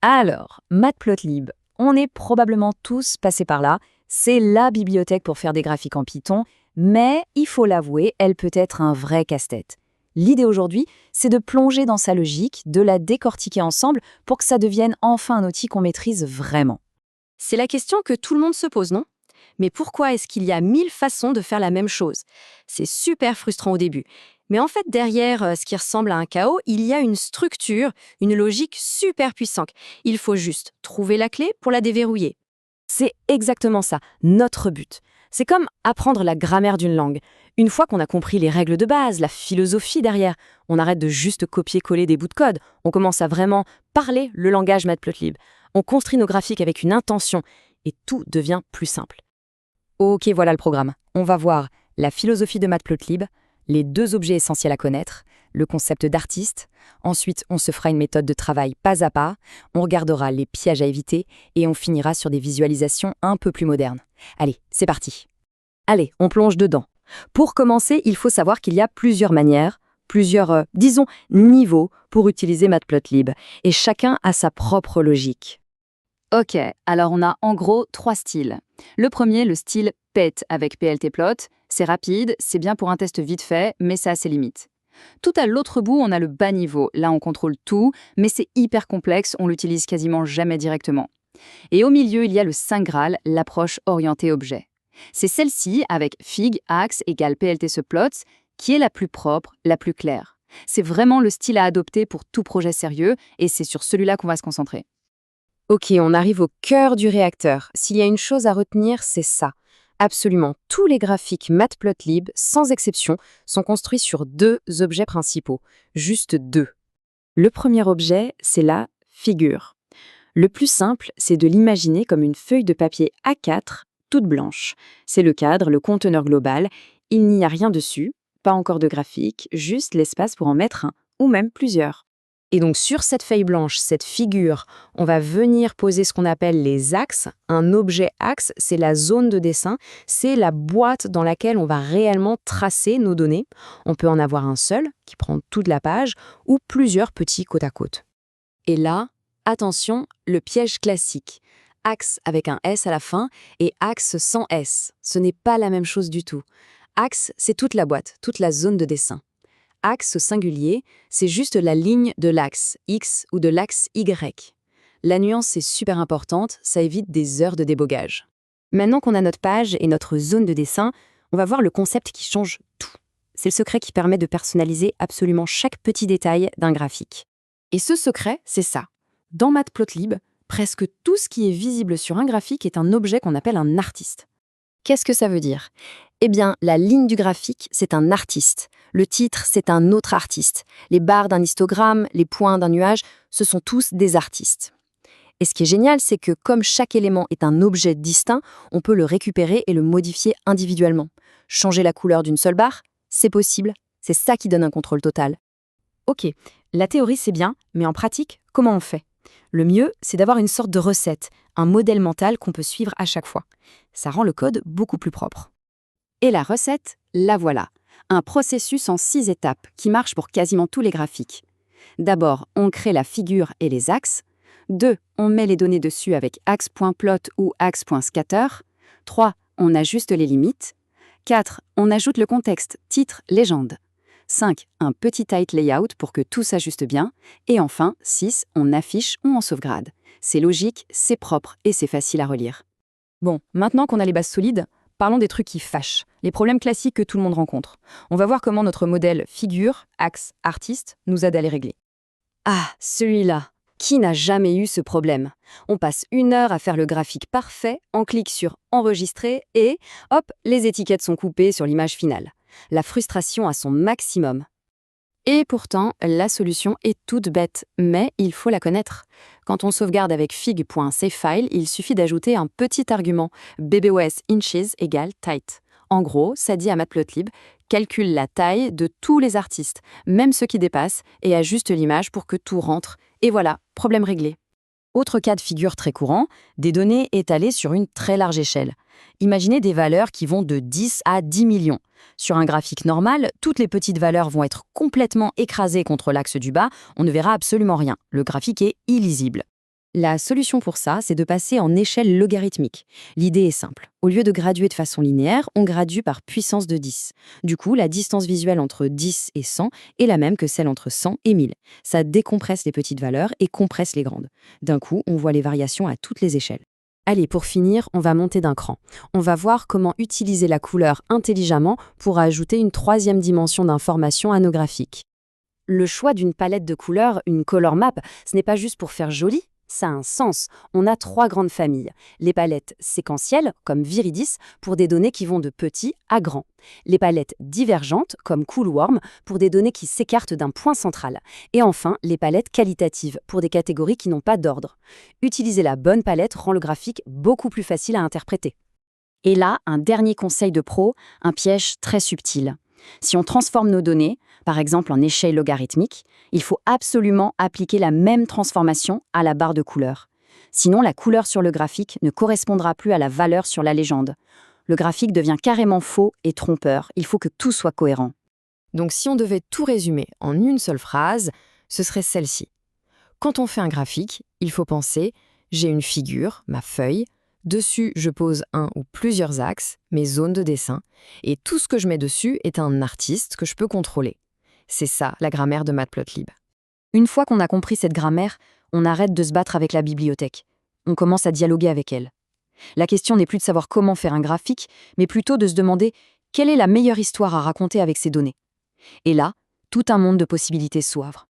Alors, Matplotlib, on est probablement tous passés par là. C'est la bibliothèque pour faire des graphiques en Python, mais il faut l'avouer, elle peut être un vrai casse-tête. L'idée aujourd'hui, c'est de plonger dans sa logique, de la décortiquer ensemble pour que ça devienne enfin un outil qu'on maîtrise vraiment. C'est la question que tout le monde se pose, non? Mais pourquoi est-ce qu'il y a 1000 façons de faire la même chose? C'est super frustrant au début. Mais en fait, derrière ce qui ressemble à un chaos, il y a une structure, une logique super puissante. Il faut juste trouver la clé pour la déverrouiller. C'est exactement ça, notre but. C'est comme apprendre la grammaire d'une langue. Une fois qu'on a compris les règles de base, la philosophie derrière, on arrête de juste copier-coller des bouts de code. On commence à vraiment parler le langage Matplotlib. On construit nos graphiques avec une intention et tout devient plus simple. Ok, voilà le programme. On va voir la philosophie de Matplotlib, les 2 objets essentiels à connaître, le concept d'artiste. Ensuite, on se fera une méthode de travail pas à pas, on regardera les pièges à éviter et on finira sur des visualisations un peu plus modernes. Allez, c'est parti. Allez, on plonge dedans. Pour commencer, il faut savoir qu'il y a plusieurs manières, disons, niveaux pour utiliser Matplotlib, et chacun a sa propre logique. Ok, alors on a en gros 3 styles. Le premier, le style PET avec PLTplot. C'est rapide, c'est bien pour un test vite fait, mais ça a ses limites. Tout à l'autre bout, on a le bas niveau. Là, on contrôle tout, mais c'est hyper complexe, on l'utilise quasiment jamais directement. Et au milieu, il y a le Saint Graal, l'approche orientée objet. C'est celle-ci, avec Fig, Axe égale PLTSupplot, qui est la plus propre, la plus claire. C'est vraiment le style à adopter pour tout projet sérieux, et c'est sur celui-là qu'on va se concentrer. Ok, on arrive au cœur du réacteur. S'il y a une chose à retenir, c'est ça. Absolument tous les graphiques Matplotlib, sans exception, sont construits sur 2 objets principaux. Juste 2. Le premier objet, c'est la figure. Le plus simple, c'est de l'imaginer comme une feuille de papier A4, toute blanche. C'est le cadre, le conteneur global. Il n'y a rien dessus, pas encore de graphique, juste l'espace pour en mettre un, ou même plusieurs. Et donc sur cette feuille blanche, cette figure, on va venir poser ce qu'on appelle les axes. Un objet axe, c'est la zone de dessin, c'est la boîte dans laquelle on va réellement tracer nos données. On peut en avoir un seul, qui prend toute la page, ou plusieurs petits côte à côte. Et là, attention, le piège classique. Axe avec un S à la fin et axe sans S. Ce n'est pas la même chose du tout. Axe, c'est toute la boîte, toute la zone de dessin. Axe au singulier, c'est juste la ligne de l'axe X ou de l'axe Y. La nuance est super importante, ça évite des heures de débogage. Maintenant qu'on a notre page et notre zone de dessin, on va voir le concept qui change tout. C'est le secret qui permet de personnaliser absolument chaque petit détail d'un graphique. Et ce secret, c'est ça. Dans Matplotlib, presque tout ce qui est visible sur un graphique est un objet qu'on appelle un artiste. Qu'est-ce que ça veut dire ? Eh bien, la ligne du graphique, c'est un artiste. Le titre, c'est un autre artiste. Les barres d'un histogramme, les points d'un nuage, ce sont tous des artistes. Et ce qui est génial, c'est que comme chaque élément est un objet distinct, on peut le récupérer et le modifier individuellement. Changer la couleur d'une seule barre, c'est possible. C'est ça qui donne un contrôle total. Ok, la théorie c'est bien, mais en pratique, comment on fait ? Le mieux, c'est d'avoir une sorte de recette, un modèle mental qu'on peut suivre à chaque fois. Ça rend le code beaucoup plus propre. Et la recette, la voilà. Un processus en 6 étapes qui marche pour quasiment tous les graphiques. D'abord, on crée la figure et les axes. 2, on met les données dessus avec axe.plot ou axe.scatter. 3, on ajuste les limites. 4, on ajoute le contexte, titre, légende. 5, un petit tight layout pour que tout s'ajuste bien. Et enfin, 6, on affiche ou on sauvegarde. C'est logique, c'est propre et c'est facile à relire. Bon, maintenant qu'on a les bases solides, parlons des trucs qui fâchent, les problèmes classiques que tout le monde rencontre. On va voir comment notre modèle figure, axe, artiste nous aide à les régler. Ah, celui-là. Qui n'a jamais eu ce problème? On passe 1 heure à faire le graphique parfait, on clique sur Enregistrer et, hop, les étiquettes sont coupées sur l'image finale. La frustration à son maximum. Et pourtant, la solution est toute bête, mais il faut la connaître. Quand on sauvegarde avec fig.savefile, il suffit d'ajouter un petit argument, bbos inches égale tight. En gros, ça dit à Matplotlib, calcule la taille de tous les artistes, même ceux qui dépassent, et ajuste l'image pour que tout rentre. Et voilà, problème réglé. Autre cas de figure très courant, des données étalées sur une très large échelle. Imaginez des valeurs qui vont de 10 à 10 millions. Sur un graphique normal, toutes les petites valeurs vont être complètement écrasées contre l'axe du bas, on ne verra absolument rien. Le graphique est illisible. La solution pour ça, c'est de passer en échelle logarithmique. L'idée est simple. Au lieu de graduer de façon linéaire, on gradue par puissance de 10. Du coup, la distance visuelle entre 10 et 100 est la même que celle entre 100 et 1000. Ça décompresse les petites valeurs et compresse les grandes. D'un coup, on voit les variations à toutes les échelles. Allez, pour finir, on va monter d'un cran. On va voir comment utiliser la couleur intelligemment pour ajouter une troisième dimension d'information à nos graphiques. Le choix d'une palette de couleurs, une color map, ce n'est pas juste pour faire joli, ça a un sens. On a 3 grandes familles. Les palettes séquentielles, comme Viridis, pour des données qui vont de petit à grand. Les palettes divergentes, comme Coolworm, pour des données qui s'écartent d'un point central. Et enfin, les palettes qualitatives, pour des catégories qui n'ont pas d'ordre. Utiliser la bonne palette rend le graphique beaucoup plus facile à interpréter. Et là, un dernier conseil de pro, un piège très subtil. Si on transforme nos données, par exemple en échelle logarithmique, il faut absolument appliquer la même transformation à la barre de couleur. Sinon, la couleur sur le graphique ne correspondra plus à la valeur sur la légende. Le graphique devient carrément faux et trompeur. Il faut que tout soit cohérent. Donc si on devait tout résumer en une seule phrase, ce serait celle-ci. Quand on fait un graphique, il faut penser « j'ai une figure, ma feuille, dessus je pose un ou plusieurs axes, mes zones de dessin, et tout ce que je mets dessus est un artiste que je peux contrôler. » C'est ça la grammaire de Matplotlib. Une fois qu'on a compris cette grammaire, on arrête de se battre avec la bibliothèque. On commence à dialoguer avec elle. La question n'est plus de savoir comment faire un graphique, mais plutôt de se demander quelle est la meilleure histoire à raconter avec ces données. Et là, tout un monde de possibilités s'ouvre.